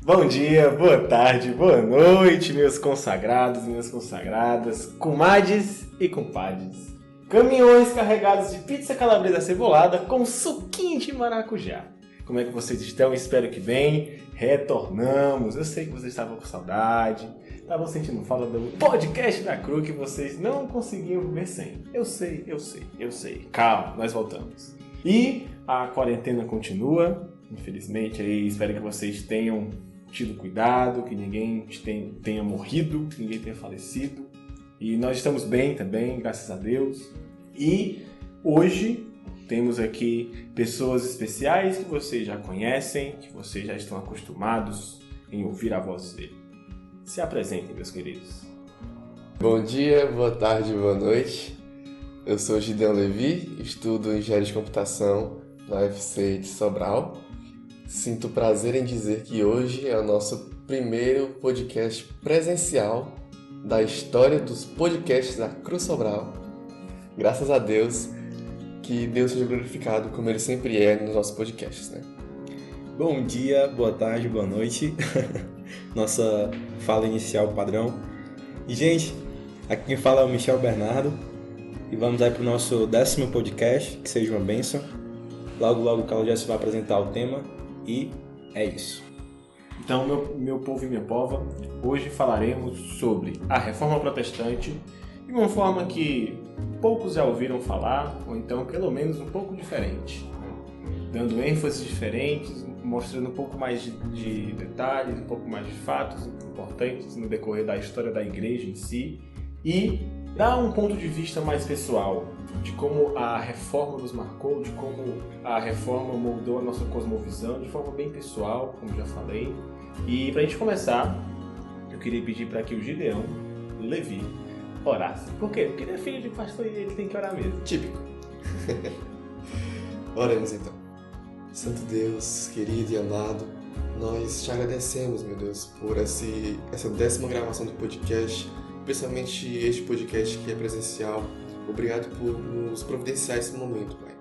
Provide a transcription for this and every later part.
Bom dia, boa tarde, boa noite, meus consagrados, minhas consagradas, comadres e compadres. Caminhões carregados de pizza calabresa cebolada com suquinho de maracujá. Como é que vocês estão? Espero que bem. Retornamos. Eu sei que vocês estavam com saudade, estavam sentindo falta do podcast da Cru que vocês não conseguiam viver sem. Eu sei. Calma, nós voltamos. E a quarentena continua, infelizmente, aí espero que vocês tenham tido cuidado, que ninguém tenha morrido, que ninguém tenha falecido. E nós estamos bem também, graças a Deus. E hoje temos aqui pessoas especiais que vocês já conhecem, que vocês já estão acostumados em ouvir a voz dele. Se apresentem, meus queridos. Bom dia, boa tarde, boa noite. Eu sou Gideon Levi, estudo Engenharia de Computação na UFC de Sobral. Sinto prazer em dizer que hoje é o nosso primeiro podcast presencial da história dos podcasts da Cruz Sobral. Graças a Deus, que Deus seja glorificado como Ele sempre é nos nossos podcasts, né? Bom dia, boa tarde, boa noite. Nossa fala inicial padrão. E, gente, aqui quem fala é o Michel Bernardo. E vamos aí para o nosso 10º podcast, que seja uma bênção. Logo o Carlos já se vai apresentar o tema. E é isso. Então, meu povo e minha pova, hoje falaremos sobre a Reforma Protestante de uma forma que poucos já ouviram falar, ou então pelo menos um pouco diferente, dando ênfases diferentes, mostrando um pouco mais de detalhes, um pouco mais de fatos importantes no decorrer da história da igreja em si, e dar um ponto de vista mais pessoal de como a reforma nos marcou, de como a reforma moldou a nossa cosmovisão de forma bem pessoal, como já falei. E para a gente começar, eu queria pedir para que o Gideão Levi orasse. Por quê? Porque ele é filho de pastor e ele tem que orar mesmo. Típico. Oremos então. Santo Deus, querido e amado, nós te agradecemos, meu Deus, por essa 10ª gravação do podcast, principalmente este podcast que é presencial. Obrigado por nos providenciar esse momento, Pai.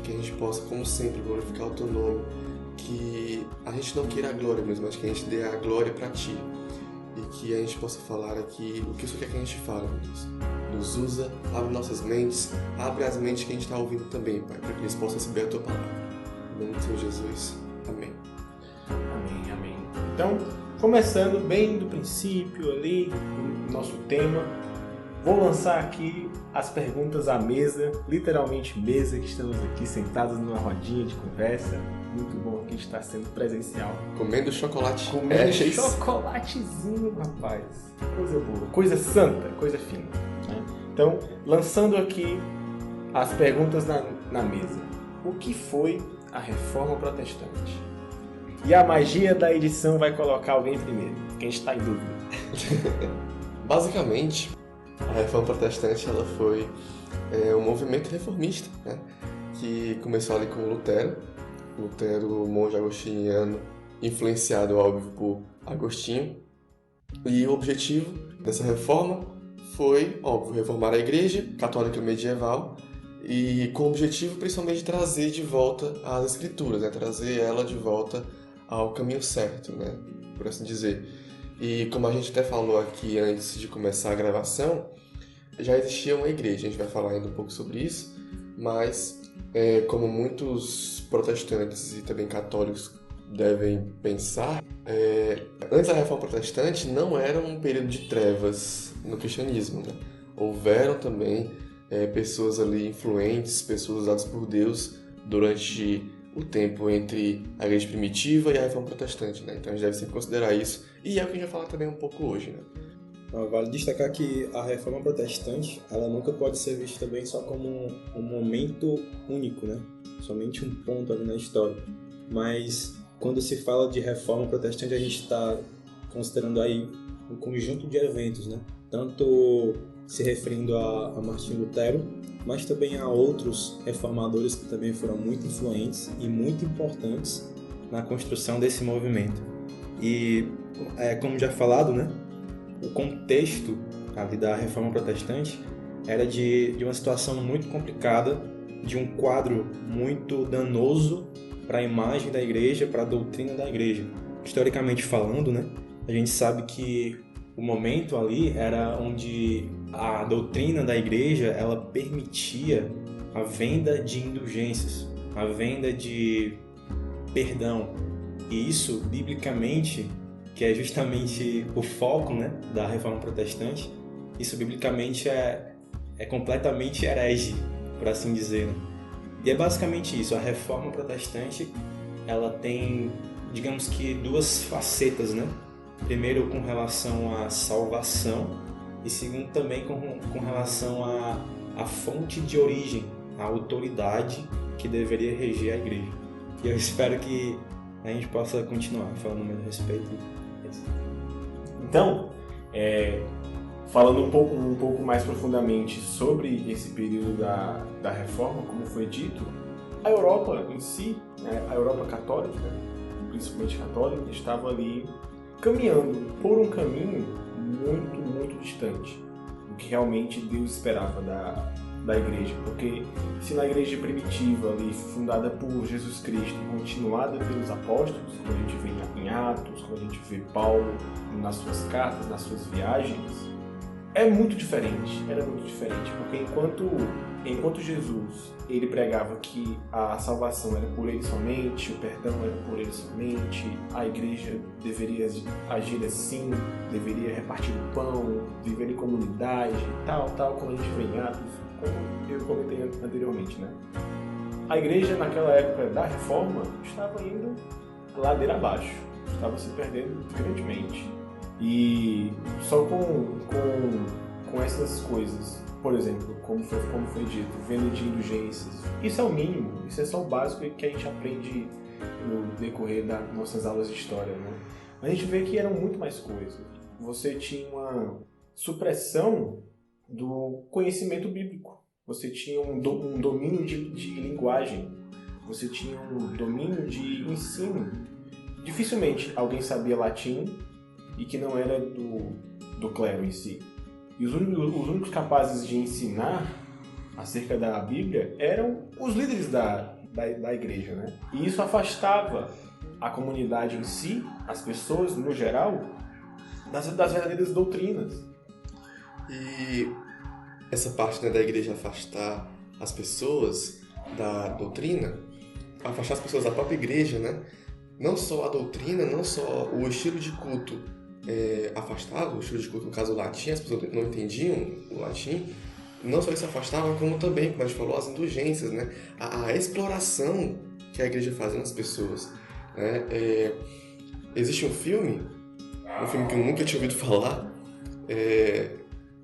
Que a gente possa, como sempre, glorificar o Teu nome, que a gente não queira a glória mesmo, mas que a gente dê a glória para Ti. E que a gente possa falar aqui o que isso quer que a gente fale, meu Deus. Nos usa, abre nossas mentes, abre as mentes que a gente está ouvindo também, Pai, para que eles possam receber a Tua palavra. Em nome do Senhor Jesus. Amém. Amém. Então, começando bem do princípio ali, o nosso tema, vou lançar aqui as perguntas à mesa, literalmente mesa, que estamos aqui sentados numa rodinha de conversa. Muito bom que está sendo presencial. Comendo chocolate. Comendo chocolatezinho, rapaz. Coisa boa, coisa santa, coisa fina. Né? Então, lançando aqui as perguntas na mesa. O que foi a Reforma Protestante? E a magia da edição vai colocar alguém primeiro, quem está em dúvida. Basicamente, a Reforma Protestante ela foi um movimento reformista, né? Que começou ali com Lutero, monge agostiniano, influenciado, óbvio, por Agostinho. E o objetivo dessa reforma foi, óbvio, reformar a Igreja Católica Medieval e com o objetivo principalmente de trazer de volta as Escrituras, né? Trazer ela de volta ao caminho certo, né? Por assim dizer. E como a gente até falou aqui antes de começar a gravação, já existia uma igreja, a gente vai falar ainda um pouco sobre isso, mas como muitos protestantes e também católicos devem pensar, antes da Reforma Protestante não era um período de trevas no cristianismo, né? Houveram também pessoas ali influentes, pessoas usadas por Deus durante o tempo entre a igreja primitiva e a Reforma Protestante, né? Então a gente deve sempre considerar isso, e é o que a gente vai falar também um pouco hoje, né? Vale destacar que a Reforma Protestante, ela nunca pode ser vista também só como um momento único, né? Somente um ponto ali na história. Mas quando se fala de Reforma Protestante, a gente está considerando aí um conjunto de eventos, né? Tanto se referindo a Martinho Lutero, mas também a outros reformadores que também foram muito influentes e muito importantes na construção desse movimento. E, como já falado, né? O contexto ali da Reforma Protestante era de uma situação muito complicada, de um quadro muito danoso para a imagem da igreja, para a doutrina da igreja. historicamente falando, né, a gente sabe que o momento ali era onde a doutrina da igreja, ela permitia a venda de indulgências, a venda de perdão. E isso, biblicamente, que é justamente o foco, né, da Reforma Protestante, isso biblicamente é completamente herege, por assim dizer, né? E é basicamente isso. A Reforma Protestante, ela tem, digamos que, duas facetas, né? Primeiro, com relação à salvação, e segundo, também com relação à fonte de origem, à autoridade que deveria reger a igreja. E eu espero que a gente possa continuar falando mais a respeito disso. Então, falando um pouco mais profundamente sobre esse período da Reforma, como foi dito, a Europa em si, né, a Europa católica, principalmente católica, estava ali caminhando por um caminho muito, muito distante do que realmente Deus esperava da igreja. Porque se na igreja primitiva, ali, fundada por Jesus Cristo, continuada pelos apóstolos, quando a gente vê em Atos, quando a gente vê Paulo nas suas cartas, nas suas viagens, era muito diferente, porque enquanto Jesus ele pregava que a salvação era por ele somente, o perdão era por ele somente, a igreja deveria agir assim, deveria repartir o pão, viver em comunidade, tal, como a gente vê em Atos, como eu comentei anteriormente, né? A igreja naquela época da Reforma estava indo ladeira abaixo, estava se perdendo grandemente. E só com essas coisas, por exemplo, como foi dito, venda de indulgências, isso é o mínimo, isso é só o básico que a gente aprende no decorrer das nossas aulas de história, né? Mas a gente vê que eram muito mais coisas. Você tinha uma supressão do conhecimento bíblico, você tinha um domínio de linguagem, você tinha um domínio de ensino. Dificilmente alguém sabia latim e que não era do clero em si. E os únicos capazes de ensinar acerca da Bíblia eram os líderes da igreja, né? E isso afastava a comunidade em si, as pessoas no geral, das verdadeiras doutrinas. E essa parte, né, da igreja afastar as pessoas da doutrina, afastar as pessoas da própria igreja, né? Não só a doutrina, não só o estilo de culto afastava, o estilo de culto, no caso o latim, as pessoas não entendiam o latim, não só isso afastava, como também, como a gente falou, as indulgências, né? A exploração que a igreja fazia nas pessoas, né? Existe um filme que eu nunca tinha ouvido falar,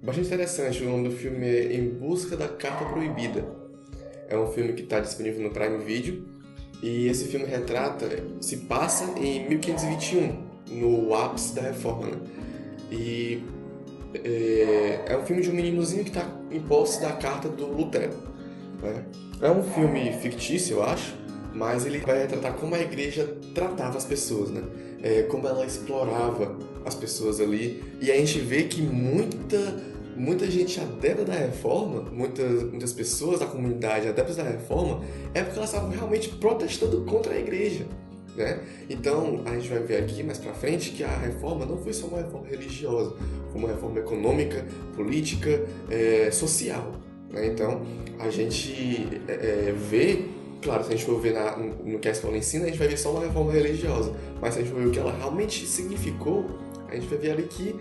bastante interessante. O nome do filme é Em Busca da Carta Proibida. É um filme que está disponível no Prime Video, e esse filme se passa em 1521, no ápice da Reforma, né? E é um filme de um meninozinho que está em posse da carta do Lutero, né? É um filme fictício, eu acho, mas ele vai retratar como a igreja tratava as pessoas, né? Como ela explorava as pessoas ali. E a gente vê que muita gente adepta da Reforma, muitas pessoas da comunidade adeptas da Reforma, é porque elas estavam realmente protestando contra a igreja, né? Então, a gente vai ver aqui mais pra frente que a Reforma não foi só uma reforma religiosa, foi uma reforma econômica, política, social, né? Então, a gente vê, claro, se a gente for ver no que a escola ensina, a gente vai ver só uma reforma religiosa, mas se a gente for ver o que ela realmente significou, a gente vai ver ali que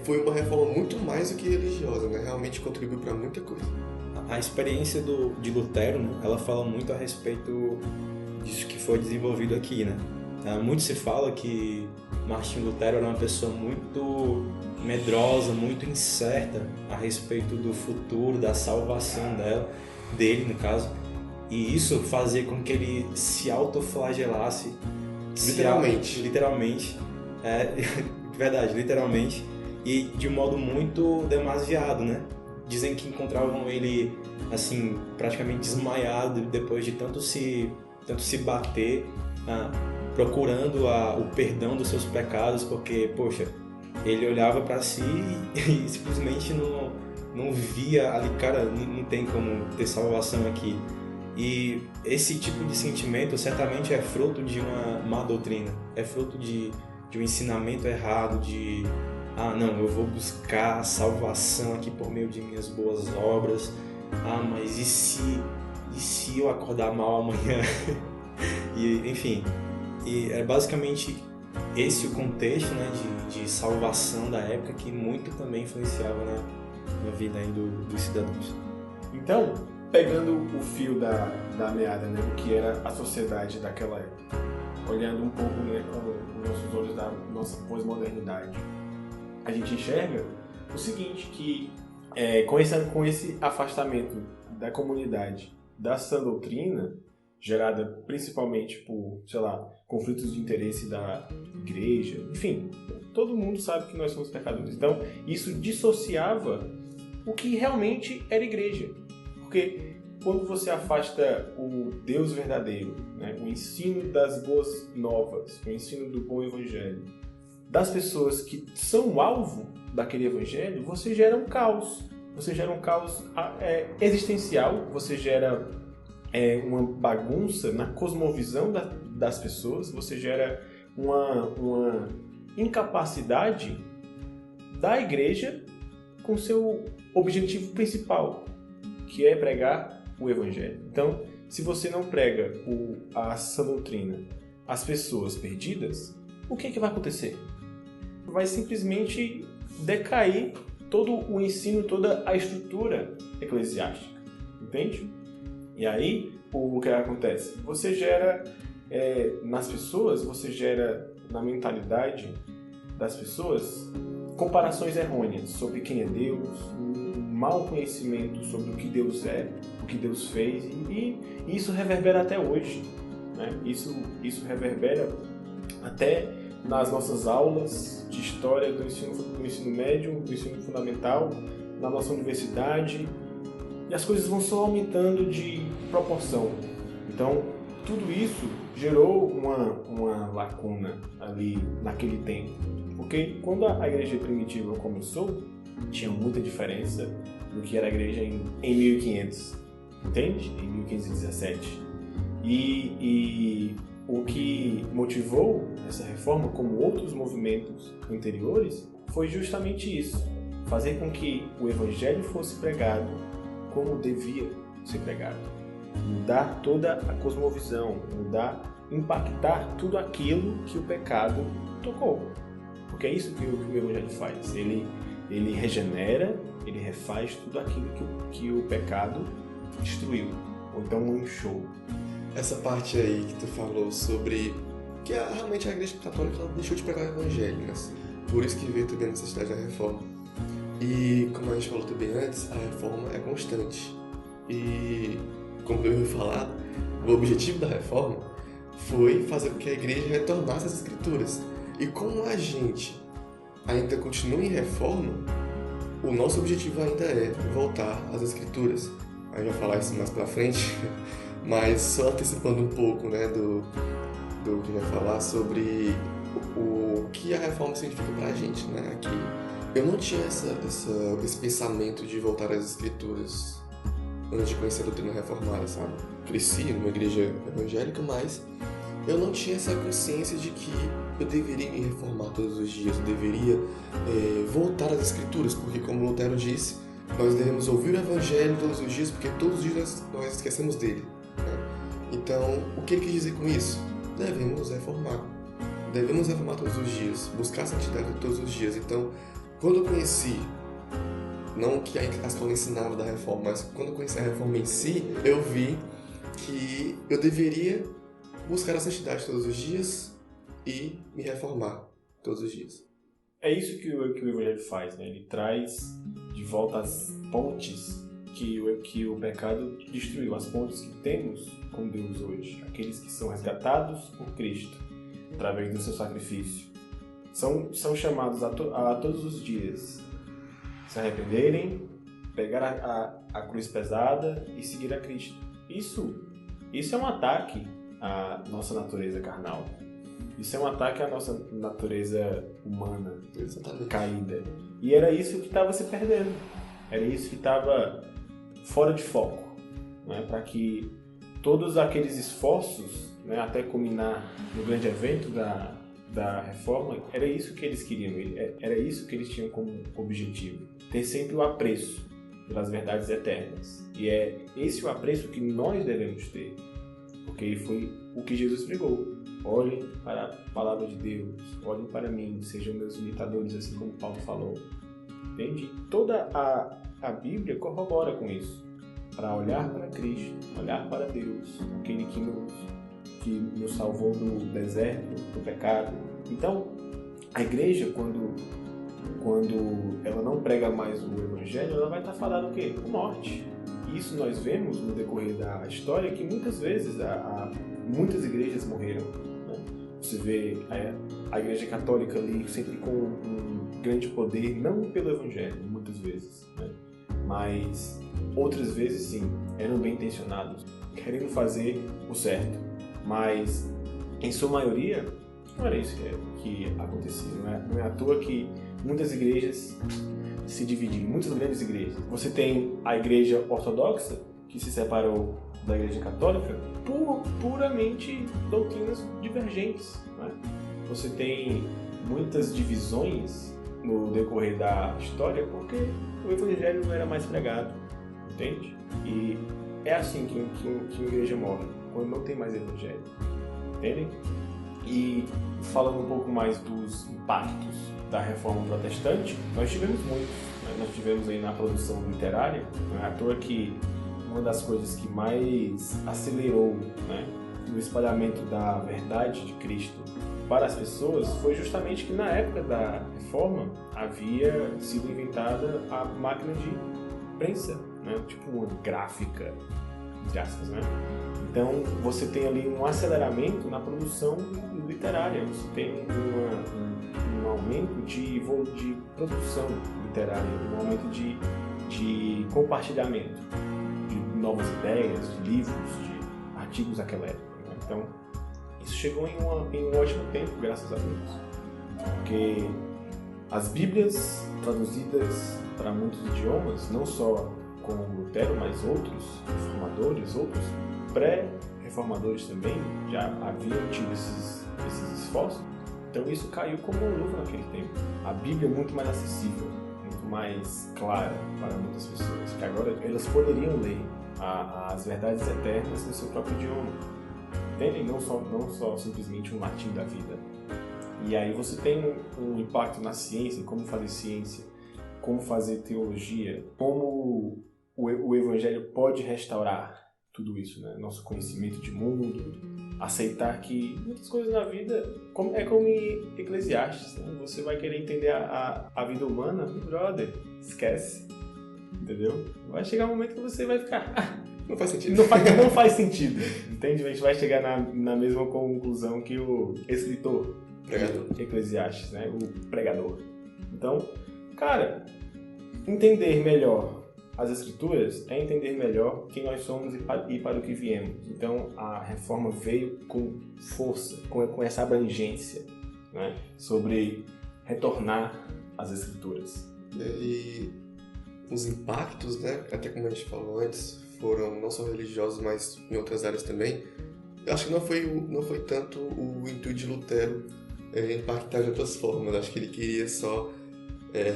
foi uma reforma muito mais do que religiosa, né? Realmente contribuiu para muita coisa. A experiência de Lutero, né, ela fala muito a respeito disso que foi desenvolvido aqui, né? Muito se fala que Martinho Lutero era uma pessoa muito medrosa, muito incerta a respeito do futuro, da salvação dele, no caso. E isso fazia com que ele se autoflagelasse. Literalmente. Verdade, literalmente. E de um modo muito demasiado, né? Dizem que encontravam ele, assim, praticamente desmaiado depois de tanto se bater, procurando o perdão dos seus pecados, porque, poxa, ele olhava para si e simplesmente não via ali, cara, não tem como ter salvação aqui. E esse tipo de sentimento certamente é fruto de uma má doutrina, é fruto de um ensinamento errado, de não, eu vou buscar a salvação aqui por meio de minhas boas obras, mas e se eu acordar mal amanhã? E, enfim, e é basicamente esse o contexto, né, de salvação da época que muito também influenciava na vida aí dos cidadãos. Então, pegando o fio da meada, né, do que era a sociedade daquela época, olhando um pouco, né, com os nossos olhos da nossa pós-modernidade, a gente enxerga o seguinte, que com esse afastamento da comunidade da sã doutrina, gerada principalmente por, sei lá, conflitos de interesse da igreja, enfim, todo mundo sabe que nós somos pecadores. Então, isso dissociava o que realmente era igreja. Porque quando você afasta o Deus verdadeiro, né, o ensino das boas novas, o ensino do bom evangelho, das pessoas que são o alvo daquele evangelho, você gera um caos. Você gera um caos existencial, você gera uma bagunça na cosmovisão das pessoas, você gera uma incapacidade da igreja com seu objetivo principal, que é pregar o evangelho. Então, se você não prega a sã doutrina às pessoas perdidas, o que vai acontecer? Vai simplesmente decair todo o ensino, toda a estrutura eclesiástica, entende? E aí, o que acontece? Você gera nas pessoas, você gera na mentalidade das pessoas comparações errôneas sobre quem é Deus, um mau conhecimento sobre o que Deus é, o que Deus fez, e isso reverbera até hoje, né? Isso reverbera até nas nossas aulas de história do ensino médio, do ensino fundamental, na nossa universidade, e as coisas vão só aumentando de proporção. Então, tudo isso gerou uma lacuna ali naquele tempo. Porque quando a igreja primitiva começou, tinha muita diferença do que era a igreja em 1500, entende? Em 1517. E o que motivou essa reforma, como outros movimentos anteriores, foi justamente isso. Fazer com que o evangelho fosse pregado como devia ser pregado. Mudar toda a cosmovisão, impactar tudo aquilo que o pecado tocou. Porque é isso que o evangelho faz. Ele regenera, ele refaz tudo aquilo que o pecado destruiu, ou então manchou. Essa parte aí que tu falou sobre que realmente a igreja católica ela deixou de pregar o evangelho, né? Por isso que veio também a necessidade da reforma. E como a gente falou também antes, a reforma é constante. E como eu ouvi falar, o objetivo da reforma foi fazer com que a igreja retornasse às escrituras. E como a gente ainda continua em reforma, o nosso objetivo ainda é voltar às escrituras. A gente vai falar isso mais pra frente, mas só antecipando um pouco, né, do que vai falar sobre o que a reforma significa pra gente, né, aqui. Eu não tinha esse pensamento de voltar às escrituras antes de conhecer a doutrina reformada, sabe? Cresci numa igreja evangélica, mas eu não tinha essa consciência de que eu deveria me reformar todos os dias, eu deveria voltar às escrituras, porque como Lutero disse, nós devemos ouvir o evangelho todos os dias, porque todos os dias nós esquecemos dele, né? Então, o que ele quis dizer com isso? Devemos reformar todos os dias, buscar a santidade todos os dias. Então, quando eu conheci, não que a escola ensinava da reforma, mas quando eu conheci a reforma em si, eu vi que eu deveria buscar a santidade todos os dias e me reformar todos os dias. É isso que o evangelho faz, né? Ele traz de volta as pontes que o pecado destruiu, as pontes que temos com Deus hoje, aqueles que são resgatados por Cristo, através do seu sacrifício. São chamados a todos os dias se arrependerem, pegar a cruz pesada e seguir a Cristo. Isso é um ataque à nossa natureza carnal. Isso é um ataque à nossa natureza humana, caída. E era isso que estava se perdendo. Era isso que estava fora de foco, né? Para que todos aqueles esforços, né, até culminar no grande evento da reforma, era isso que eles queriam, era isso que eles tinham como objetivo, ter sempre o apreço pelas verdades eternas. E é esse o apreço que nós devemos ter, porque foi o que Jesus pregou. Olhem para a palavra de Deus, olhem para mim, sejam meus imitadores, assim como Paulo falou. Entende? Toda a Bíblia corrobora com isso, para olhar para Cristo, olhar para Deus, aquele que nos salvou do deserto, do pecado. Então, a igreja, quando ela não prega mais o Evangelho, ela vai estar falando o quê? Com morte. E isso nós vemos no decorrer da história, que muitas vezes muitas igrejas morreram. Né? Você vê a Igreja Católica ali sempre com um grande poder, não pelo Evangelho, muitas vezes, né? Mas outras vezes sim, eram bem intencionados, querendo fazer o certo. Mas, em sua maioria, não era isso que acontecia. Não é à toa que muitas igrejas se dividiram, muitas grandes igrejas. Você tem a igreja ortodoxa, que se separou da igreja católica por puramente doutrinas divergentes. Né? Você tem muitas divisões no decorrer da história porque o evangelho não era mais pregado, entende? E é assim que uma igreja morre, quando não tem mais evangelho, entendem? E falando um pouco mais dos impactos da reforma protestante, nós tivemos muitos. Né? Nós tivemos aí na produção literária, não é à toa que uma das coisas que mais acelerou, né, o espalhamento da verdade de Cristo para as pessoas foi justamente que na época da reforma havia sido inventada a máquina de prensa, né, tipo uma gráfica, entre aspas, né? Então você tem ali um aceleramento na produção literária, você tem um aumento de produção literária, um aumento de compartilhamento de novas ideias, de livros, de artigos naquela época. Né? Então isso chegou em um ótimo tempo, graças a Deus, porque as Bíblias traduzidas para muitos idiomas, não só com Lutero, mas outros reformadores, outros pré-reformadores também já haviam tido esses esforços. Então isso caiu como uma luva naquele tempo. A Bíblia é muito mais acessível, muito mais clara para muitas pessoas, que agora elas poderiam ler as verdades eternas no seu próprio idioma. Entendem? Não só simplesmente um latim da vida. E aí você tem um impacto na ciência, como fazer ciência, como fazer teologia, como o Evangelho pode restaurar tudo isso, né? Nosso conhecimento de mundo, aceitar que muitas coisas na vida, é como em Eclesiastes, né? Você vai querer entender a vida humana, brother, esquece, entendeu? Vai chegar um momento que você vai ficar... Não faz sentido. Não faz sentido, entende? A gente vai chegar na mesma conclusão que o escritor de Eclesiastes, né? O pregador. Então, cara, entender melhor as Escrituras é entender melhor quem nós somos e para o que viemos. Então, a reforma veio com força, com essa abrangência, né, sobre retornar às Escrituras. E os impactos, né, até como a gente falou antes, foram não só religiosos, mas em outras áreas também. Eu acho que não foi tanto o intuito de Lutero impactar de outras formas. Eu acho que ele queria só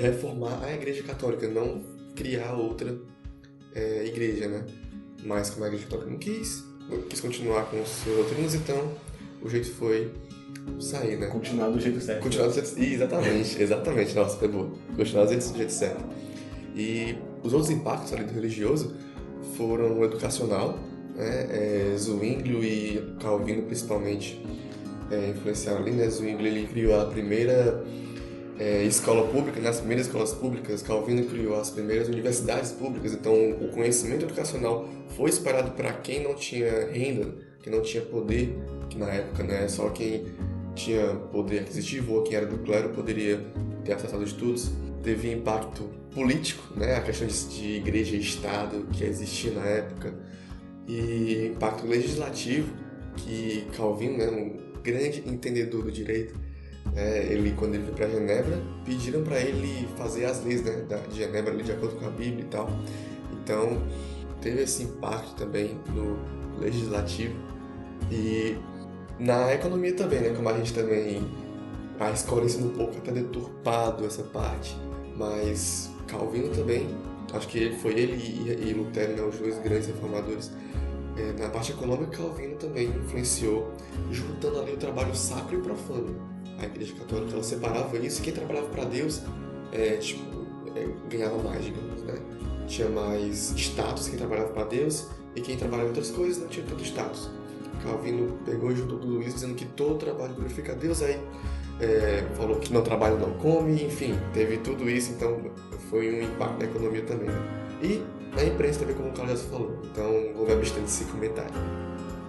reformar a Igreja Católica, não criar outra igreja, né? Mas como a Igreja Católica não quis continuar com os seus doutrinas, então o jeito foi sair, né? Continuar do jeito certo. Continuar do jeito... Exatamente. Nossa, foi boa. Continuar do jeito certo. E os outros impactos ali do religioso foram o educacional, né? Zwinglio e Calvino principalmente influenciaram ali, né? Zwinglio ele criou a primeira escola pública, nas primeiras escolas públicas. Calvino criou as primeiras universidades públicas. Então o conhecimento educacional foi espalhado para quem não tinha renda, quem não tinha poder, que na época, né, só quem tinha poder aquisitivo ou quem era do clero poderia ter acesso aos estudos. Teve impacto político, né, a questão de igreja e estado que existia na época, e impacto legislativo, que Calvino, né, um grande entendedor do direito, quando ele veio para Genebra, pediram para ele fazer as leis, né, de Genebra ali, de acordo com a Bíblia e tal. Então teve esse impacto também legislativo. E na economia também, né? Como a gente também... A escola ensina um pouco até deturpado essa parte. Mas Calvino também, acho que foi ele e Lutero, né, os dois grandes reformadores. Na parte econômica, Calvino também influenciou, juntando ali o trabalho sacro e profano. A Igreja Católica, ela separava isso, e quem trabalhava para Deus ganhava mais, digamos, né? Tinha mais status quem trabalhava para Deus, e quem trabalhava em outras coisas não tinha tanto status. Calvino pegou e juntou tudo isso, dizendo que todo trabalho glorifica a Deus, aí falou que não trabalha não come, enfim, teve tudo isso, então foi um impacto na economia também, né? E na imprensa também, como o Carlos já falou, então vou me abster desse comentário.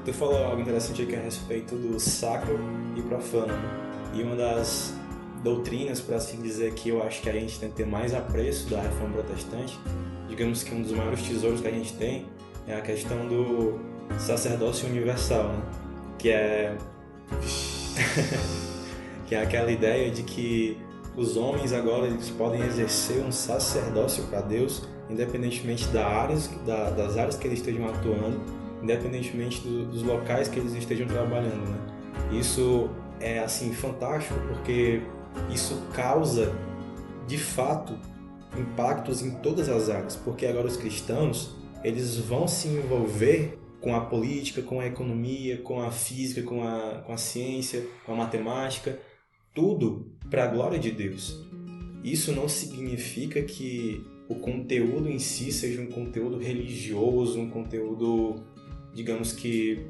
Tu falou algo interessante aqui a respeito do sacro e profano, né? E uma das doutrinas, por assim dizer, que eu acho que a gente tem que ter mais apreço da Reforma Protestante, digamos que um dos maiores tesouros que a gente tem é a questão do sacerdócio universal, né? Que é aquela ideia de que os homens agora eles podem exercer um sacerdócio para Deus, independentemente das áreas que eles estejam atuando, independentemente dos locais que eles estejam trabalhando, né? Isso é assim fantástico, porque isso causa de fato impactos em todas as áreas, porque agora os cristãos eles vão se envolver com a política, com a economia, com a física, com a ciência, com a matemática, tudo para a glória de Deus. Isso não significa que o conteúdo em si seja um conteúdo religioso, um conteúdo, digamos que,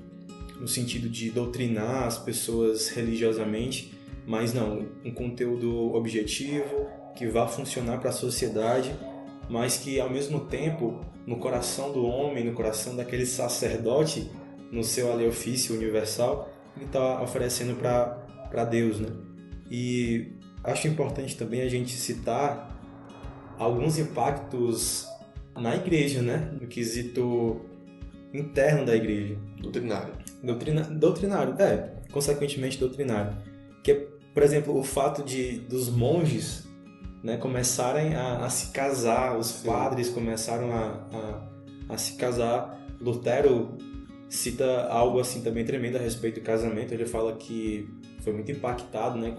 no sentido de doutrinar as pessoas religiosamente, mas não, um conteúdo objetivo, que vá funcionar para a sociedade, mas que, ao mesmo tempo, no coração do homem, no coração daquele sacerdote, no seu ali ofício universal, ele está oferecendo para Deus, né? E acho importante também a gente citar alguns impactos na igreja, né? No quesito interno da igreja. Doutrinário. Doutrinário, consequentemente doutrinário. Que é, por exemplo, o fato dos monges, né, começarem a se casar, os padres começaram a se casar. Lutero cita algo assim também tremendo a respeito do casamento. Ele fala que foi muito impactado, né,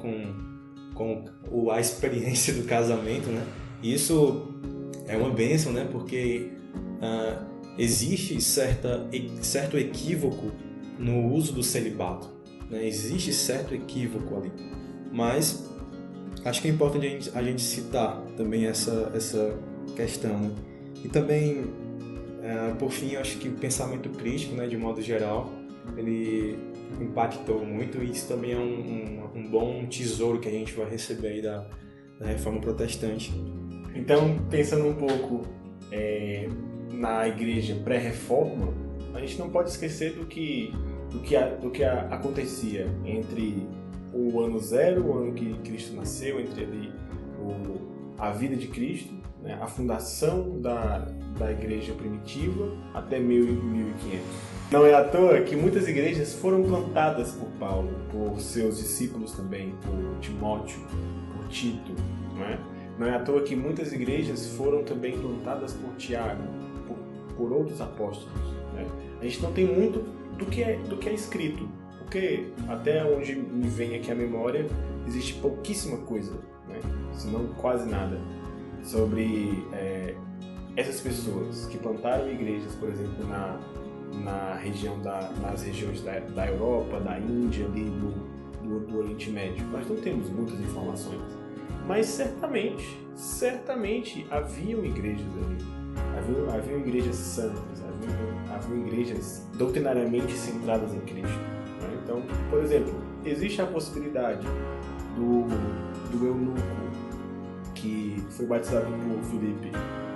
com a experiência do casamento, né? E isso é uma bênção, né, porque existe certo equívoco no uso do celibato, né? Existe certo equívoco ali, mas acho que é importante a gente citar também essa questão, né? E também, por fim, eu acho que o pensamento crítico, né, de modo geral, ele impactou muito, e isso também é um bom tesouro que a gente vai receber aí da Reforma Protestante. Então, pensando um pouco na igreja pré-reforma, a gente não pode esquecer do que acontecia entre o ano zero, o ano que Cristo nasceu, entre ali a vida de Cristo, né, a fundação da igreja primitiva até 1000 e 1500. Não é à toa que muitas igrejas foram plantadas por Paulo, por seus discípulos também, por Timóteo, por Tito, não é? Não é à toa que muitas igrejas foram também plantadas por Tiago, por outros apóstolos, né? A gente não tem muito do que é escrito, porque até onde me vem aqui a memória, existe pouquíssima coisa, né? Se não quase nada, sobre essas pessoas que plantaram igrejas, por exemplo, nas regiões da Europa, da Índia, ali do Oriente Médio. Nós não temos muitas informações, mas certamente haviam igrejas ali, haviam igrejas santas, haviam igrejas doutrinariamente centradas em Cristo, né? Então, por exemplo, existe a possibilidade do eunuco que foi batizado por Filipe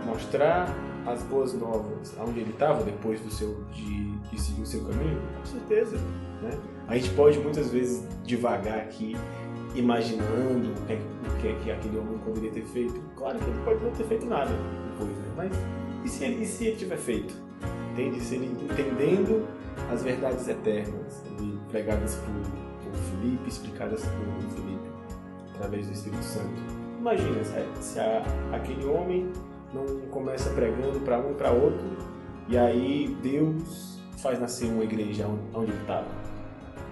mostrar as boas novas aonde ele estava depois de seguir o seu caminho? Com certeza, né? A gente pode muitas vezes divagar aqui, imaginando o que aquele homem poderia ter feito. Claro que ele pode não ter feito nada depois, né? Mas e se ele tiver feito? Entende? Se ele, entendendo as verdades eternas, pregadas por Filipe, explicadas por Filipe através do Espírito Santo. Imagina se aquele homem não começa pregando para um e para outro, e aí Deus faz nascer uma igreja onde ele estava?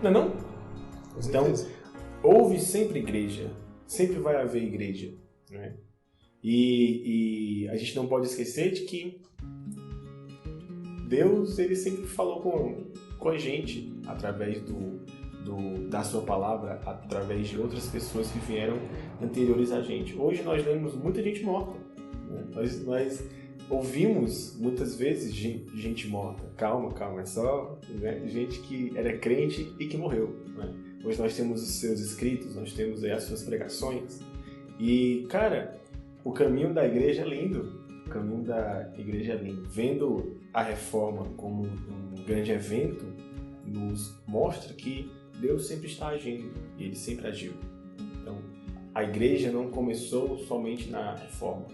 Não é não? Com Então, certeza. houve sempre igreja, sempre vai haver igreja, né? E a gente não pode esquecer de que Deus, ele sempre falou com a gente através da sua palavra, através de outras pessoas que vieram anteriores a gente. Hoje nós vemos muita gente morta, né? Nós ouvimos muitas vezes gente morta. Calma, é só, né, gente que era crente e que morreu, né? Hoje nós temos os seus escritos, nós temos aí as suas pregações. E, cara, o caminho da igreja é lindo. O caminho da igreja é lindo. Vendo a reforma como um grande evento, nos mostra que Deus sempre está agindo. E Ele sempre agiu. Então, a igreja não começou somente na reforma.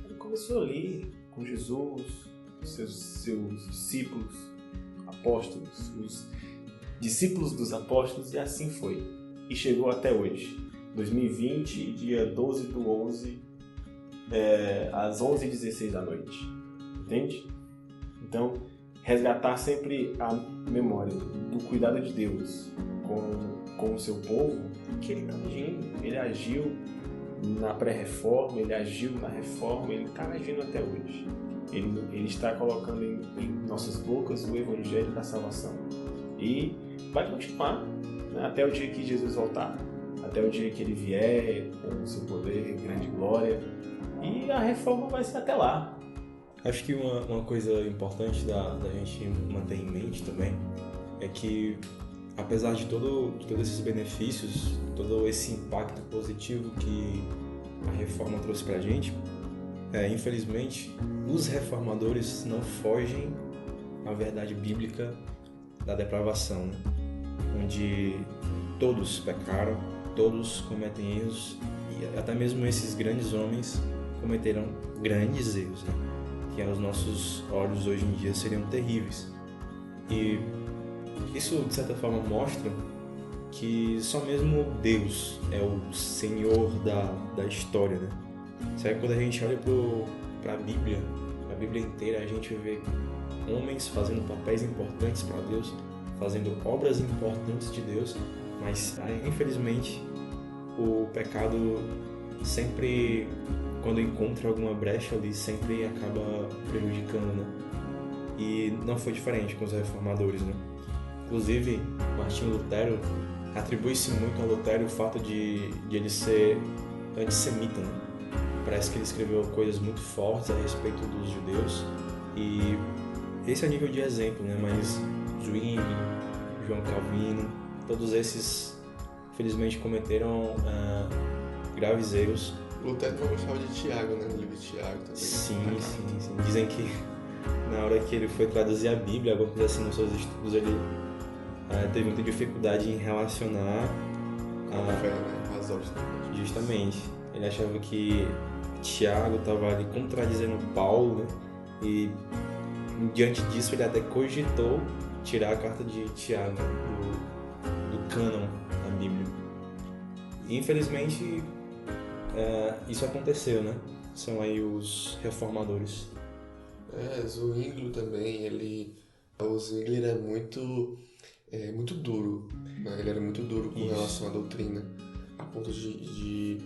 Ela começou ali, com Jesus, seus discípulos, apóstolos, os discípulos dos apóstolos, e assim foi. E chegou até hoje. 2020, dia 12/11, às 11h16 da noite. Entende? Então, resgatar sempre a memória do cuidado de Deus com o seu povo, que Ele está agindo. Ele agiu na pré-reforma, Ele agiu na reforma, Ele está agindo até hoje. Ele está colocando em nossas bocas o Evangelho da salvação. E vai continuar, né, até o dia que Jesus voltar, até o dia que Ele vier com o seu poder, grande glória. E a reforma vai ser até lá. Acho que uma coisa importante da gente manter em mente também é que, apesar de todos esses benefícios, todo esse impacto positivo que a reforma trouxe pra gente, infelizmente, os reformadores não fogem à verdade bíblica da depravação, né? Onde todos pecaram, todos cometem erros, e até mesmo esses grandes homens cometeram grandes erros, né? Que aos nossos olhos hoje em dia seriam terríveis. E isso, de certa forma, mostra que só mesmo Deus é o Senhor da história, né? Sabe, quando a gente olha para a Bíblia inteira, a gente vê homens fazendo papéis importantes para Deus, fazendo obras importantes de Deus, mas, infelizmente, o pecado sempre, quando encontra alguma brecha ali, sempre acaba prejudicando, né? E não foi diferente com os reformadores, né? Inclusive, Martinho Lutero, atribui-se muito a Lutero o fato de ele ser antissemita, né? Parece que ele escreveu coisas muito fortes a respeito dos judeus, e esse é o nível de exemplo, né? Mas Zwingli, João Calvino, todos esses, infelizmente, cometeram graves erros. Lutero não gostava de Tiago, né? No livro de Tiago também. Sim. Dizem que na hora que ele foi traduzir a Bíblia, alguma coisa assim, nos seus estudos, ele teve muita dificuldade em relacionar A fé, né? As obras. justamente. Ele achava que Tiago estava ali contradizendo Paulo, né? E diante disso ele até cogitou tirar a carta de Tiago do cânon da Bíblia. E, infelizmente, isso aconteceu, né? São aí os reformadores. Zwingli também, o Zwingli era muito duro, né? Ele era muito duro com relação à doutrina, a ponto de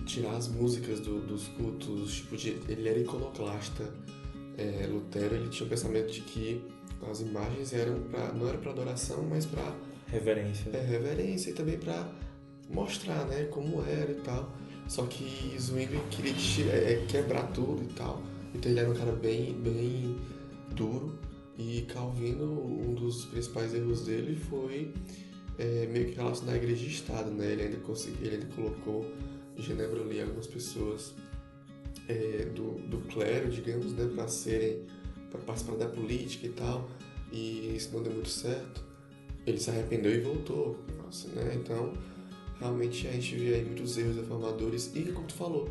tirar as músicas dos cultos, tipo, ele era iconoclasta. Lutero, ele tinha o pensamento de que as imagens não eram para adoração, mas para Reverência. reverência e também para mostrar, né, como era e tal. Só que Zwingli queria quebrar tudo e tal. Então ele era um cara bem, bem duro. E Calvino, um dos principais erros dele foi meio que relacionar a igreja e Estado, né? Ele ainda colocou em Genebra ali algumas pessoas do clero, digamos, né, para participar da política e tal. E isso não deu muito certo. Ele se arrependeu e voltou. Nossa, né? Então, realmente a gente vê aí muitos erros reformadores. E como tu falou,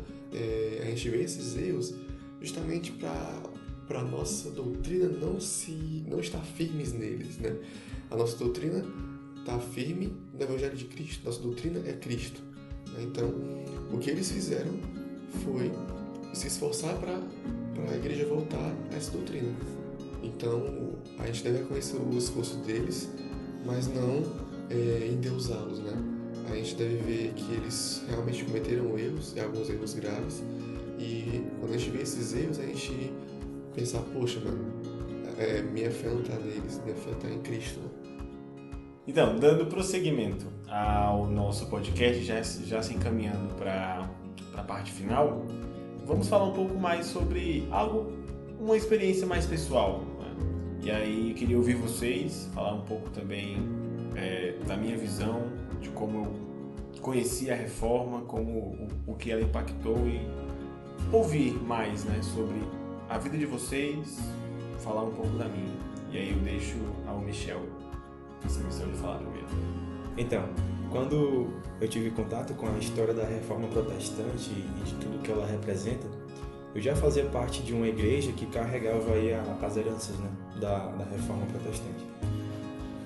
a gente vê esses erros justamente para a nossa doutrina não estar firmes neles, né? A nossa doutrina está firme no Evangelho de Cristo. Nossa doutrina é Cristo, né? Então, o que eles fizeram foi se esforçar para a igreja voltar a essa doutrina. Então, a gente deve reconhecer o esforço deles, mas não endeusá-los, né? A gente deve ver que eles realmente cometeram erros, e alguns erros graves, e quando a gente vê esses erros, a gente pensar, poxa, mano, minha fé não tá neles, minha fé tá em Cristo, né? Então, dando prosseguimento ao nosso podcast, já se encaminhando para a parte final, vamos falar um pouco mais sobre uma experiência mais pessoal, né? E aí, eu queria ouvir vocês, falar um pouco também da minha visão, de como eu conheci a Reforma, como o que ela impactou, e ouvir mais, né, sobre a vida de vocês, falar um pouco da minha. E aí eu deixo ao Michel essa missão de falar primeiro. Então, quando eu tive contato com a história da Reforma Protestante e de tudo que ela representa, eu já fazia parte de uma igreja que carregava aí as heranças, né, da Reforma Protestante.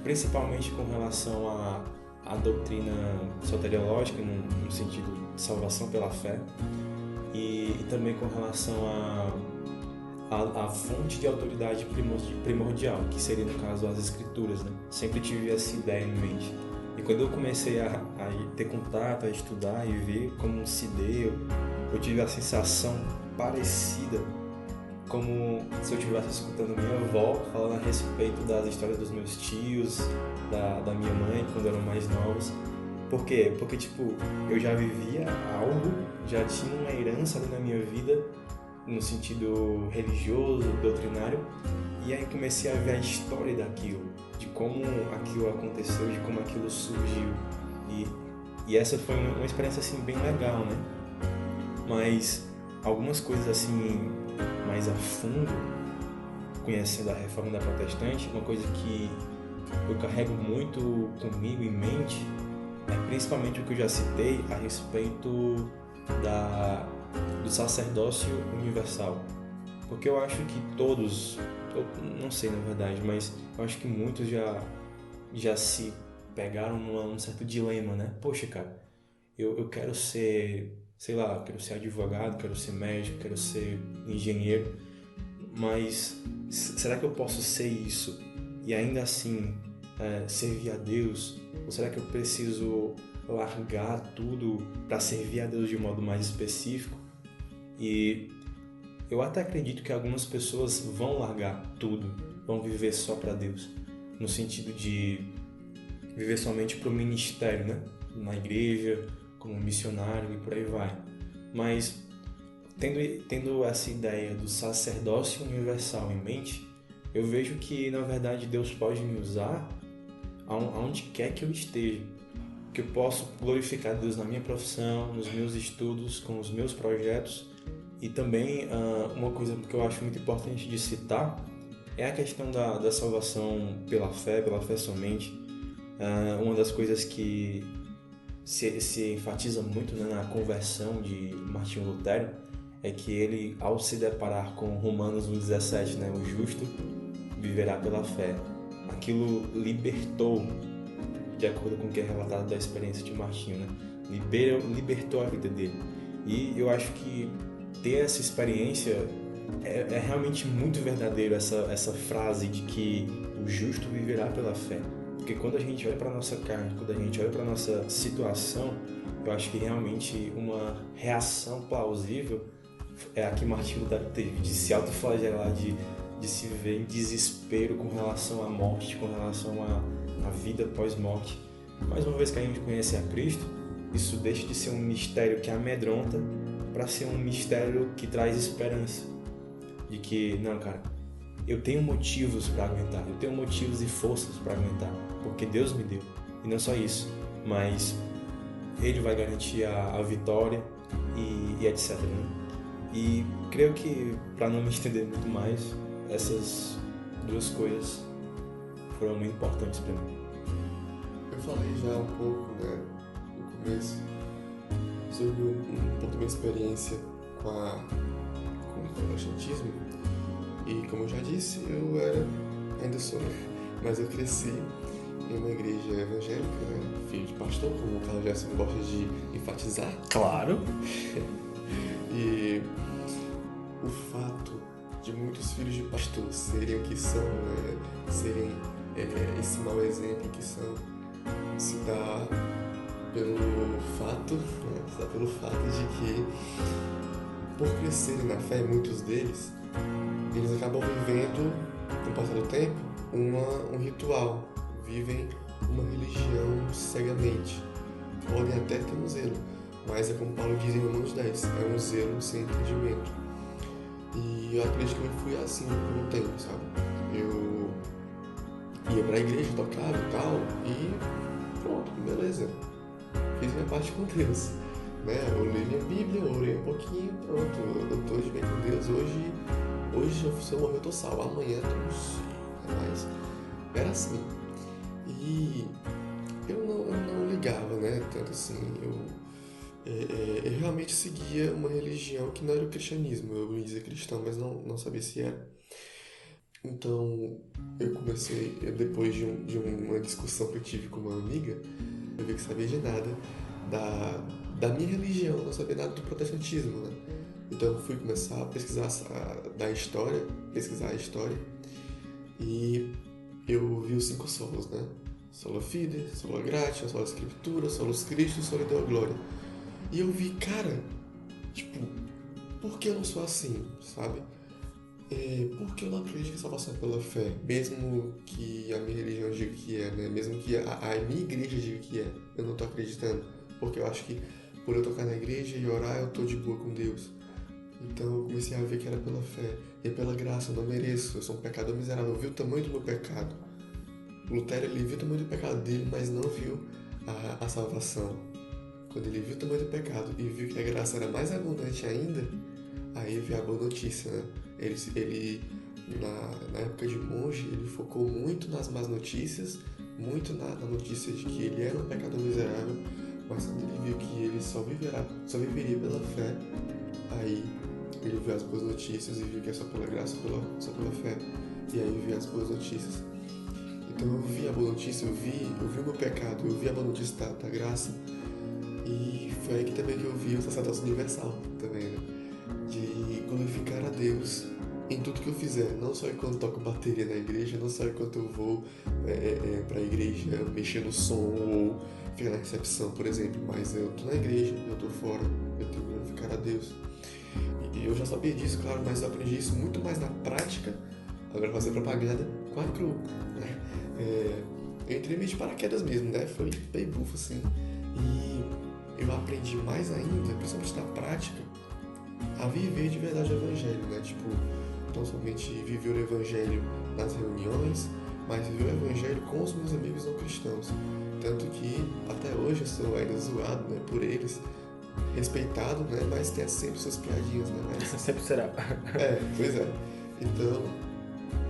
Principalmente com relação à doutrina soteriológica, no sentido de salvação pela fé, e também com relação a fonte de autoridade primordial, que seria, no caso, as Escrituras, né? Sempre tive essa ideia em mente. E quando eu comecei a ter contato, a estudar e ver como se deu, eu tive a sensação parecida como se eu estivesse escutando minha avó falando a respeito das histórias dos meus tios, da minha mãe, quando eram mais novos. Por quê? Porque, tipo, eu já vivia algo, já tinha uma herança ali na minha vida, no sentido religioso, doutrinário, e aí comecei a ver a história daquilo, de como aquilo aconteceu, de como aquilo surgiu, e essa foi uma experiência assim bem legal, né? Mas algumas coisas assim mais a fundo, conhecendo a Reforma da Protestante, uma coisa que eu carrego muito comigo em mente é principalmente o que eu já citei a respeito do sacerdócio universal. Porque eu acho que todos, eu não sei na verdade, mas eu acho que muitos já se pegaram num certo dilema, né? Poxa, cara, eu quero ser, sei lá, quero ser advogado, quero ser médico, quero ser engenheiro, mas será que eu posso ser isso e ainda assim servir a Deus? Ou será que eu preciso largar tudo para servir a Deus de um modo mais específico? E eu até acredito que algumas pessoas vão largar tudo, vão viver só para Deus, no sentido de viver somente para o ministério, né? Na igreja, como missionário e por aí vai. Mas tendo essa ideia do sacerdócio universal em mente, eu vejo que na verdade Deus pode me usar aonde quer que eu esteja, que eu posso glorificar Deus na minha profissão, nos meus estudos, com os meus projetos. E também uma coisa que eu acho muito importante de citar é a questão da salvação pela fé somente. Uma das coisas que se enfatiza muito, né, na conversão de Martinho Lutero é que ele, ao se deparar com Romanos 1,17, né, o justo viverá pela fé, aquilo libertou, de acordo com o que é relatado da experiência de Martinho, né, libertou a vida dele. E eu acho que ter essa experiência é realmente muito verdadeiro, essa frase de que o justo viverá pela fé. Porque quando a gente olha para a nossa carne, quando a gente olha para a nossa situação, eu acho que realmente uma reação plausível é a que Martinho Lutero teve, de se autoflagelar, de se ver em desespero com relação à morte, com relação à vida pós-morte. Mas uma vez que a gente conhece a Cristo, isso deixa de ser um mistério que amedronta para ser um mistério que traz esperança. De que, não, cara, eu tenho motivos para aguentar, eu tenho motivos e forças para aguentar, porque Deus me deu. E não só isso, mas Ele vai garantir a vitória e etc. Né? E creio que, para não me estender muito mais, essas duas coisas foram muito importantes para mim. Eu falei já um pouco, né, no começo, sobre um pouco da minha experiência com o protestantismo. E como eu já disse, ainda sou, mas eu cresci em uma igreja evangélica, né, filho de pastor, como o Carlos Gerson gosta de enfatizar. Claro! E o fato de muitos filhos de pastor serem o que são, né? Serem esse mau exemplo que são, se dá pelo fato, né? Se dá pelo fato de que, por crescerem na fé, muitos deles, eles acabam vivendo, com o passar do tempo, um ritual, vivem uma religião cegamente. Podem até ter um zelo, mas é como Paulo diz em Romanos 10, é um zelo sem entendimento. E eu acredito que eu fui assim por um tempo, sabe? Eu ia pra igreja, tocava e tal, e pronto, beleza. Fiz minha parte com Deus, né? Eu li minha Bíblia, orei um pouquinho, pronto, eu tô de bem com Deus. Hoje se eu morrer eu tô salvo, amanhã eu não sei, mas era assim. E eu não ligava, né, tanto assim, eu realmente seguia uma religião que não era o cristianismo. Eu ia dizer cristão, mas não sabia se era. Então, eu comecei, depois de uma discussão que eu tive com uma amiga, eu vi que sabia de nada da minha religião, não sabia nada do protestantismo, né? Então, eu fui começar a pesquisar pesquisar a história, e eu vi os 5 solos, né? Sola Fide, Sola Gratia, Sola Escritura, Solus Christus, Sola Deo Gloria. E eu vi, cara, tipo, por que eu não sou assim, sabe? Por que eu não acredito que a salvação é pela fé? Mesmo que a minha religião diga que é, né? Mesmo que a minha igreja diga que é, eu não tô acreditando. Porque eu acho que por eu tocar na igreja e orar, eu tô de boa com Deus. Então eu comecei a ver que era pela fé. E pela graça, eu não mereço, eu sou um pecador miserável. Eu vi o tamanho do meu pecado. Lutero, ele viu o tamanho do pecado dele, mas não viu a salvação. Quando ele viu o tamanho do pecado e viu que a graça era mais abundante ainda, aí veio a boa notícia, né? Ele na época de monge, ele focou muito nas más notícias, muito na notícia de que ele era um pecador miserável, mas quando ele viu que ele só viveria pela fé, aí ele viu as boas notícias e viu que é só pela graça, só pela fé, e aí viu as boas notícias. Então eu vi a boa notícia, eu vi o meu pecado, eu vi a boa notícia da graça, e foi aí que também que eu vi o sacerdócio universal também, né? De glorificar a Deus em tudo que eu fizer, não só enquanto toco bateria na igreja, não só enquanto eu vou pra igreja mexer no som ou ficar na recepção, por exemplo, mas eu tô na igreja, eu tô fora, eu tenho que glorificar a Deus. E eu já sabia disso, claro, mas eu aprendi isso muito mais na prática, agora fazer propaganda com a CRU, né? Eu entrei meio de paraquedas mesmo, né? Foi bem bufo assim, e eu aprendi mais ainda, principalmente na prática, a viver de verdade o evangelho, né? Tipo, não somente viver o evangelho nas reuniões, mas viver o evangelho com os meus amigos não cristãos. Tanto que até hoje eu sou ainda zoado, né, por eles, respeitado, né, mas tem sempre suas piadinhas, né? Mas... Sempre será. Pois é. Então,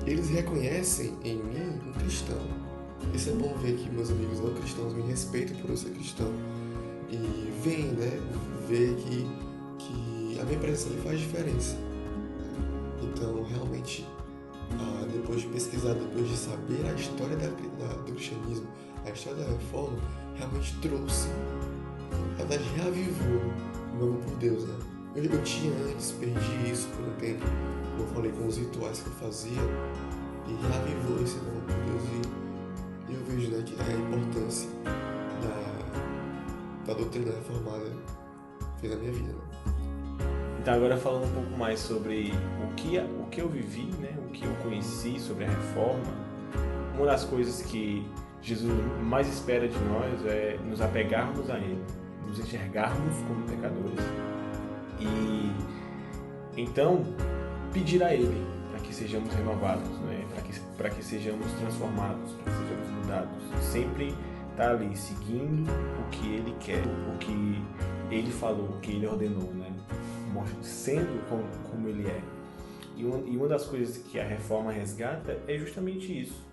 eles reconhecem em mim um cristão. Isso é bom ver que meus amigos não cristãos me respeitam por eu ser cristão. E veem, né, ver que a minha presença ali faz diferença. Então, realmente, depois de pesquisar, depois de saber a história do cristianismo, a história da reforma, realmente trouxe, na verdade, reavivou o meu amor por Deus, né? Eu tinha antes, perdi isso por um tempo, como eu falei, com os rituais que eu fazia, e reavivou esse amor por Deus, e eu vejo, né, que a importância da doutrina reformada fez na minha vida, né? Então agora falando um pouco mais sobre o que eu vivi, né, o que eu conheci sobre a reforma, uma das coisas que Jesus mais espera de nós é nos apegarmos a Ele, nos enxergarmos como pecadores e então pedir a Ele para que sejamos renovados, né, para que sejamos transformados, para que sejamos mudados, sempre estar ali seguindo o que Ele quer, o que Ele falou, o que Ele ordenou, né? Sendo como Ele é. E uma das coisas que a reforma resgata é justamente isso.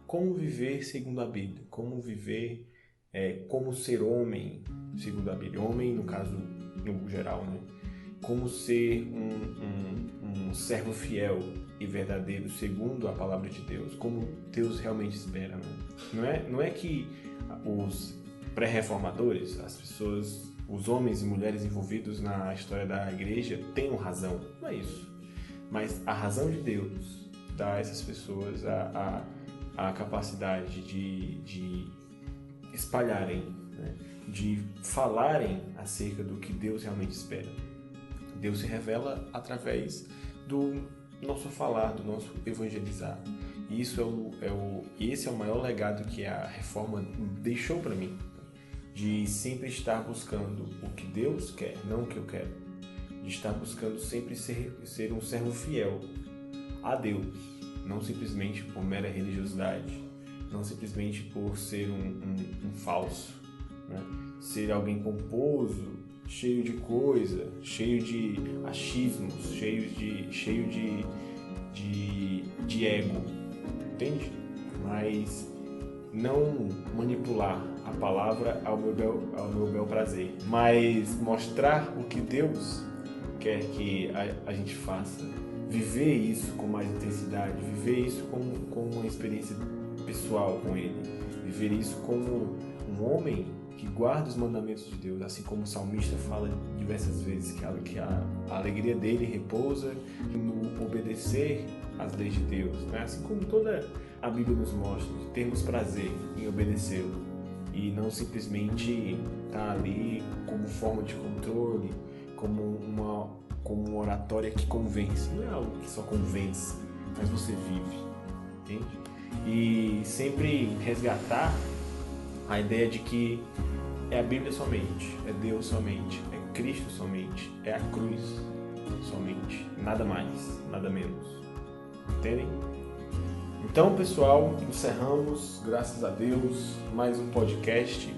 Como viver segundo a Bíblia. Como viver, como ser homem segundo a Bíblia. Homem, no caso, no geral, né? Como ser um servo fiel e verdadeiro segundo a palavra de Deus. Como Deus realmente espera, né? Não é que os pré-reformadores, as pessoas, os homens e mulheres envolvidos na história da igreja tenham razão. Não é isso. Mas a razão de Deus dá a essas pessoas a capacidade de espalharem, né? De falarem acerca do que Deus realmente espera. Deus se revela através do nosso falar, do nosso evangelizar. E esse é o maior legado que a Reforma deixou para mim, de sempre estar buscando o que Deus quer, não o que eu quero, de estar buscando sempre ser um servo fiel a Deus, não simplesmente por mera religiosidade, não simplesmente por ser um falso, né? Ser alguém pomposo, cheio de coisa, cheio de achismos, cheio de ego, entende? Mas não manipular a palavra ao meu bel prazer, mas mostrar o que Deus quer que a gente faça, viver isso com mais intensidade, viver isso como uma experiência pessoal com Ele, viver isso como um homem que guarda os mandamentos de Deus, assim como o salmista fala diversas vezes que a alegria dele repousa no obedecer às leis de Deus, né? Assim como toda a Bíblia nos mostra, de termos prazer em obedecê-lo e não simplesmente estar ali como forma de controle, como uma oratória que convence. Não é algo que só convence, mas você vive, entende? E sempre resgatar a ideia de que é a Bíblia somente, é Deus somente, é Cristo somente, é a cruz somente, nada mais, nada menos. Entendem? Então, pessoal, encerramos, graças a Deus, mais um podcast,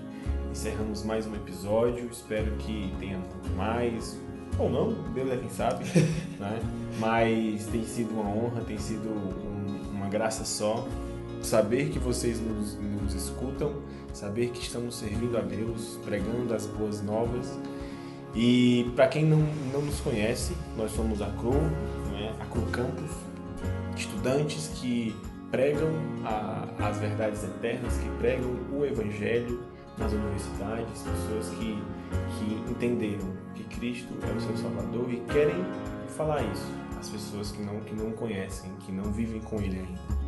encerramos mais um episódio, espero que tenha mais, ou não, Deus é quem sabe, né? Mas tem sido uma honra, tem sido uma graça só, saber que vocês nos escutam, saber que estamos servindo a Deus, pregando as boas novas. E para quem não nos conhece, nós somos a CRU, né? A CRU Campus, estudantes que pregam as verdades eternas, que pregam o Evangelho nas universidades, pessoas que entenderam que Cristo é o seu Salvador e querem falar isso às pessoas que não conhecem, que não vivem com Ele ainda.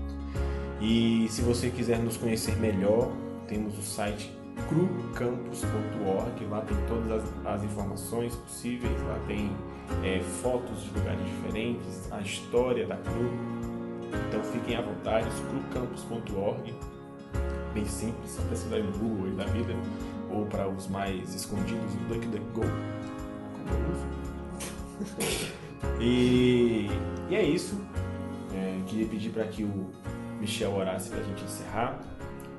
E se você quiser nos conhecer melhor, temos o site crucampus.org, lá tem todas as informações possíveis, lá tem fotos de lugares diferentes, a história da CRU. Então fiquem à vontade, crucampus.org, bem simples, só pesquisar no Google aí da vida, ou para os mais escondidos, o DuckDuckGo, como eu uso. E é isso, queria pedir para que o Michel orasse para a gente encerrar.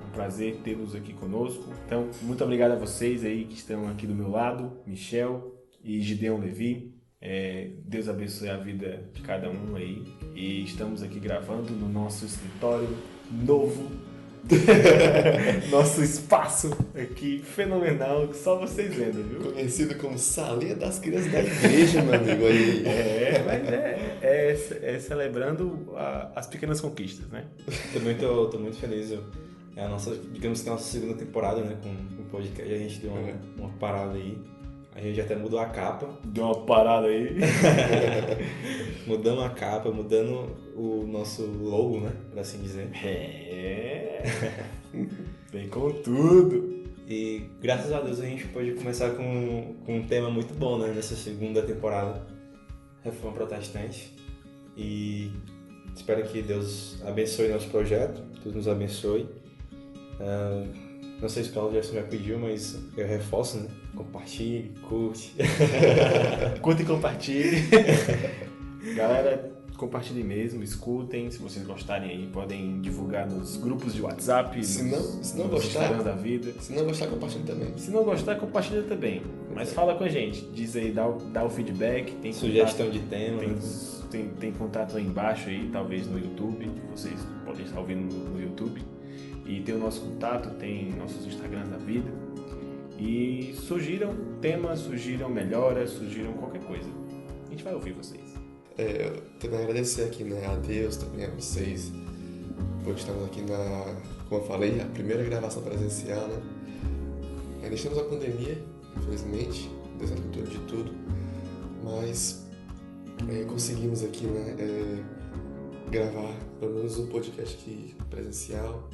É um prazer tê-los aqui conosco. Então, muito obrigado a vocês aí que estão aqui do meu lado, Michel e Gideon Levi. Deus abençoe a vida de cada um aí. E estamos aqui gravando no nosso escritório novo, nosso espaço aqui fenomenal, que só vocês vendo, viu? Conhecido como Salinha das Crianças da Igreja, meu amigo. Aí. Mas é celebrando as pequenas conquistas, né? Tô muito feliz. É a nossa, digamos que a nossa segunda temporada, né, com o podcast. A gente deu uma parada aí. A gente até mudou a capa. Deu uma parada aí. Mudamos a capa, mudando o nosso logo, né, por assim dizer. Vem com tudo. E graças a Deus a gente pode começar com um tema muito bom, né, nessa segunda temporada, Reforma Protestante. E espero que Deus abençoe nosso projeto, Deus nos abençoe. Não sei se o Paulo já pediu, mas eu reforço, né? Compartilhe, curte. Curte e compartilhe. Galera, compartilhem mesmo, escutem. Se vocês gostarem aí, podem divulgar nos grupos de WhatsApp, Se não gostar, Instagram da vida. Se não gostar, compartilhe também. Se não gostar, compartilha também. Mas fala com a gente. Diz aí, dá o feedback. Tem Sugestão contato, de temas. tem contato aí embaixo aí, talvez no YouTube. Vocês podem estar ouvindo no YouTube. E tem o nosso contato, tem nossos Instagrams da vida. E surgiram temas, surgiram melhoras, surgiram qualquer coisa. A gente vai ouvir vocês. Eu também agradecer aqui, né, a Deus, também a vocês, por estarmos aqui como eu falei, a primeira gravação presencial, né? Ainda estamos na pandemia, infelizmente, Deus é tudo de tudo, mas conseguimos conseguimos aqui, né, gravar pelo menos um podcast aqui presencial.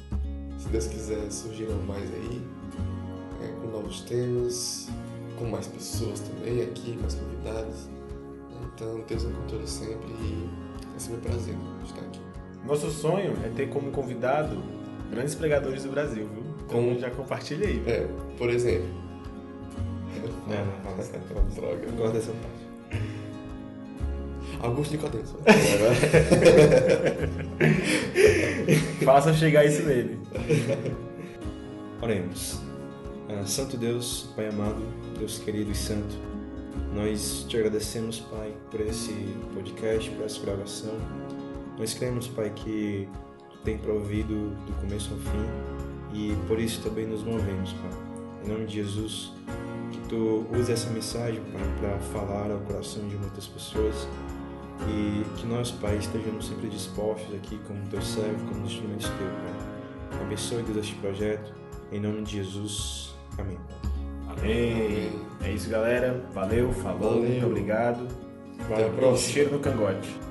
Se Deus quiser, surgirão mais aí, com novos temas, com mais pessoas também aqui, mais convidados. Então, Deus no controle sempre e é sempre um prazer estar aqui. Nosso sonho é ter como convidado grandes pregadores do Brasil, viu? Então já compartilha aí. Viu? Por exemplo. Não, Droga. eu gosto dessa parte. Augusto Nicodemus. Façam chegar isso nele. Oremos. Santo Deus, Pai amado, Deus querido e santo, nós te agradecemos, Pai, por esse podcast, por essa gravação. Nós cremos, Pai, que tu tem provido do começo ao fim e por isso também nos movemos, Pai. Em nome de Jesus, que tu use essa mensagem, Pai, para falar ao coração de muitas pessoas e que nós, Pai, estejamos sempre dispostos aqui como teu servo, como instrumentos teu, Pai. Abençoe, Deus, este projeto. Em nome de Jesus. Amém. Amém. É isso, galera. Valeu, falou, Valeu. muito obrigado. Até a próxima. Cheiro no cangote.